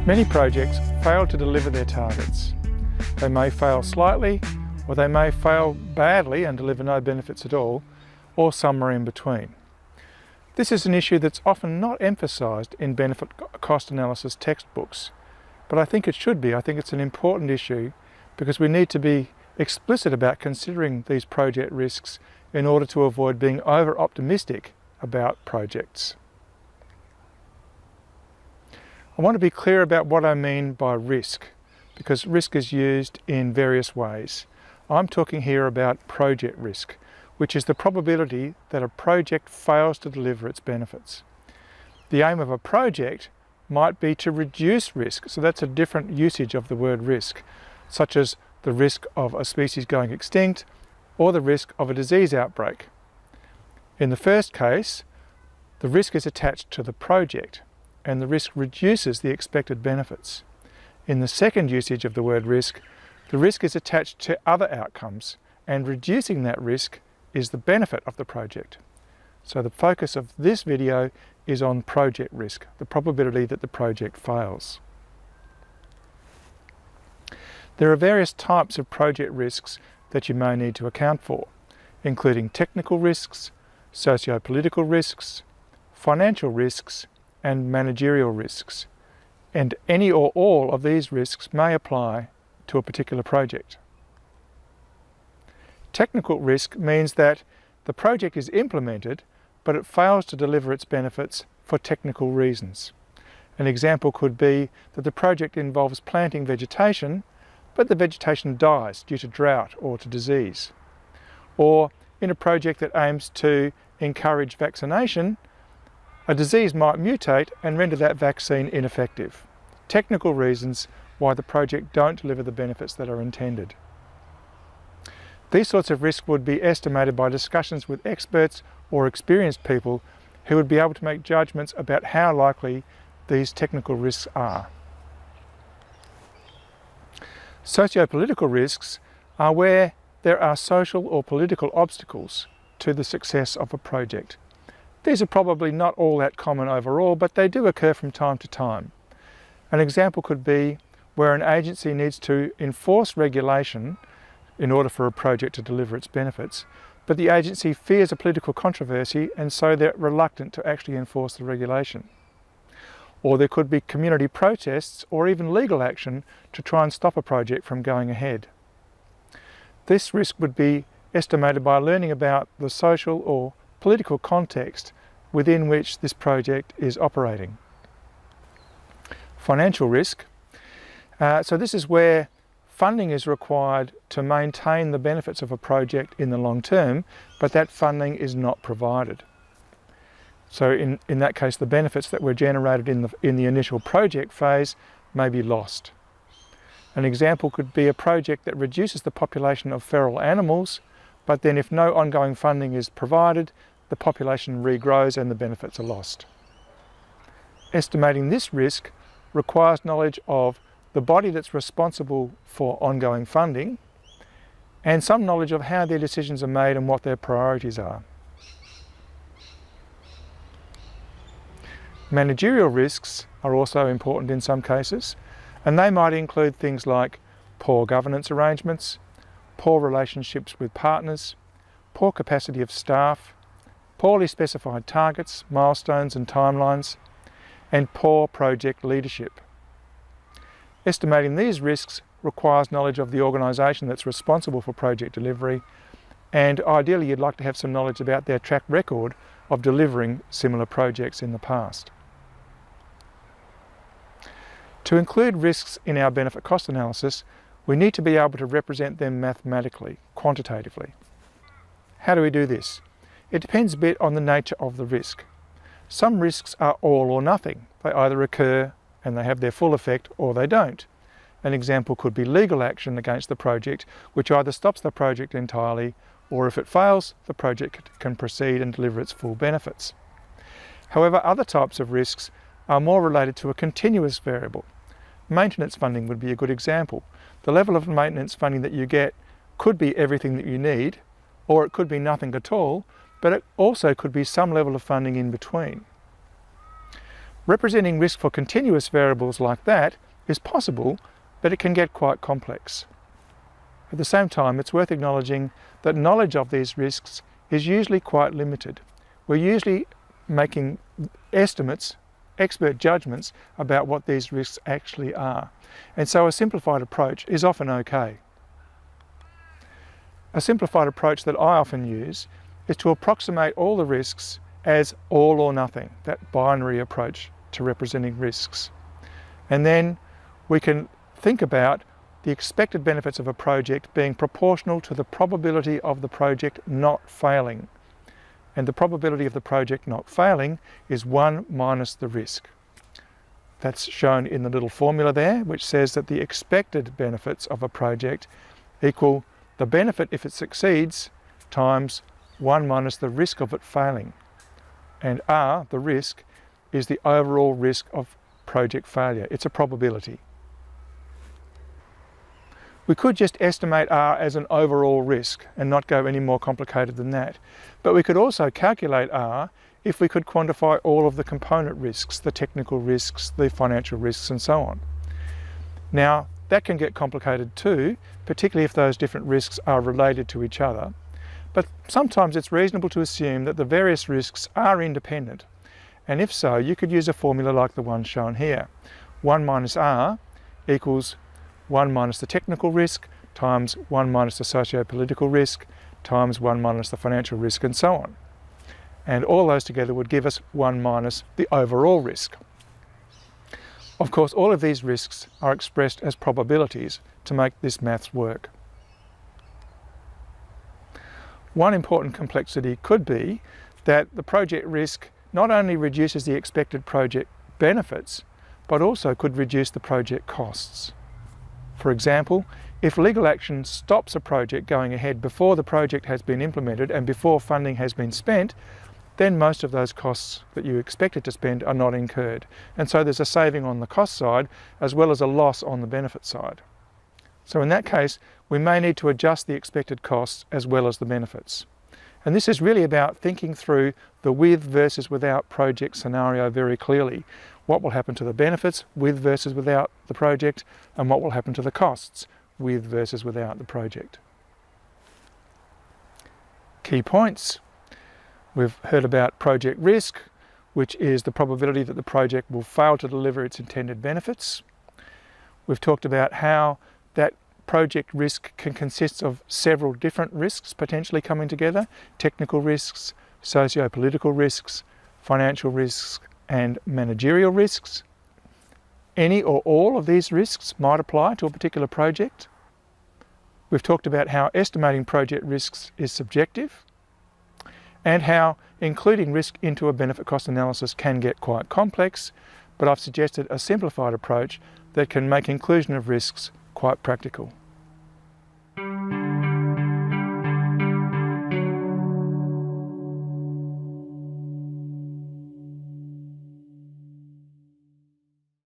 Many projects fail to deliver their targets. They may fail slightly, or they may fail badly and deliver no benefits at all, or somewhere in between. This is an issue that's often not emphasised in benefit cost analysis textbooks, but I think it should be. I think it's an important issue because we need to be explicit about considering these project risks in order to avoid being over-optimistic about projects. I want to be clear about what I mean by risk, because risk is used in various ways. I'm talking here about project risk, which is the probability that a project fails to deliver its benefits. The aim of a project might be to reduce risk, so that's a different usage of the word risk, such as the risk of a species going extinct or the risk of a disease outbreak. In the first case, the risk is attached to the project, and the risk reduces the expected benefits. In the second usage of the word risk, the risk is attached to other outcomes, and reducing that risk is the benefit of the project. So the focus of this video is on project risk, the probability that the project fails. There are various types of project risks that you may need to account for, including technical risks, socio-political risks, financial risks, and managerial risks, and any or all of these risks may apply to a particular project. Technical risk means that the project is implemented, but it fails to deliver its benefits for technical reasons. An example could be that the project involves planting vegetation, but the vegetation dies due to drought or to disease. Or in a project that aims to encourage vaccination, a disease might mutate and render that vaccine ineffective. Technical reasons why the project don't deliver the benefits that are intended. These sorts of risks would be estimated by discussions with experts or experienced people who would be able to make judgments about how likely these technical risks are. Socio-political risks are where there are social or political obstacles to the success of a project. These are probably not all that common overall, but they do occur from time to time. An example could be where an agency needs to enforce regulation in order for a project to deliver its benefits, but the agency fears a political controversy and so they're reluctant to actually enforce the regulation. Or there could be community protests or even legal action to try and stop a project from going ahead. This risk would be estimated by learning about the social or political context within which this project is operating. Financial risk. So this is where funding is required to maintain the benefits of a project in the long term, but that funding is not provided. So in that case, the benefits that were generated in the initial project phase may be lost. An example could be a project that reduces the population of feral animals, but then if no ongoing funding is provided, the population regrows and the benefits are lost. Estimating this risk requires knowledge of the body that's responsible for ongoing funding and some knowledge of how their decisions are made and what their priorities are. Managerial risks are also important in some cases, and they might include things like poor governance arrangements, poor relationships with partners, poor capacity of staff, poorly specified targets, milestones and timelines, and poor project leadership. Estimating these risks requires knowledge of the organisation that's responsible for project delivery, and ideally you'd like to have some knowledge about their track record of delivering similar projects in the past. To include risks in our benefit cost analysis, we need to be able to represent them mathematically, quantitatively. How do we do this? It depends a bit on the nature of the risk. Some risks are all or nothing. They either occur and they have their full effect or they don't. An example could be legal action against the project, which either stops the project entirely or if it fails, the project can proceed and deliver its full benefits. However, other types of risks are more related to a continuous variable. Maintenance funding would be a good example. The level of maintenance funding that you get could be everything that you need, or it could be nothing at all, but it also could be some level of funding in between. Representing risk for continuous variables like that is possible, but it can get quite complex. At the same time, it's worth acknowledging that knowledge of these risks is usually quite limited. We're usually making estimates, expert judgments about what these risks actually are. And so a simplified approach is often okay. A simplified approach that I often use is to approximate all the risks as all or nothing, that binary approach to representing risks. And then we can think about the expected benefits of a project being proportional to the probability of the project not failing. And the probability of the project not failing is 1 minus the risk. That's shown in the little formula there, which says that the expected benefits of a project equal the benefit if it succeeds times 1 minus the risk of it failing. And R, the risk, is the overall risk of project failure. It's a probability. We could just estimate R as an overall risk and not go any more complicated than that. But we could also calculate R if we could quantify all of the component risks, the technical risks, the financial risks, and so on. Now, that can get complicated too, particularly if those different risks are related to each other. But sometimes it's reasonable to assume that the various risks are independent. And if so, you could use a formula like the one shown here. 1 minus R equals 1 minus the technical risk times 1 minus the socio-political risk times 1 minus the financial risk, and so on. And all those together would give us 1 minus the overall risk. Of course, all of these risks are expressed as probabilities to make this maths work. One important complexity could be that the project risk not only reduces the expected project benefits, but also could reduce the project costs. For example, if legal action stops a project going ahead before the project has been implemented and before funding has been spent, then most of those costs that you expected to spend are not incurred. And so there's a saving on the cost side as well as a loss on the benefit side. So in that case, we may need to adjust the expected costs as well as the benefits. And this is really about thinking through the with versus without project scenario very clearly. What will happen to the benefits with versus without the project, and what will happen to the costs with versus without the project. Key points. We've heard about project risk, which is the probability that the project will fail to deliver its intended benefits. We've talked about how that project risk can consist of several different risks potentially coming together: technical risks, socio-political risks, financial risks, and managerial risks. Any or all of these risks might apply to a particular project. We've talked about how estimating project risks is subjective, and how including risk into a benefit cost analysis can get quite complex, but I've suggested a simplified approach that can make inclusion of risks quite practical.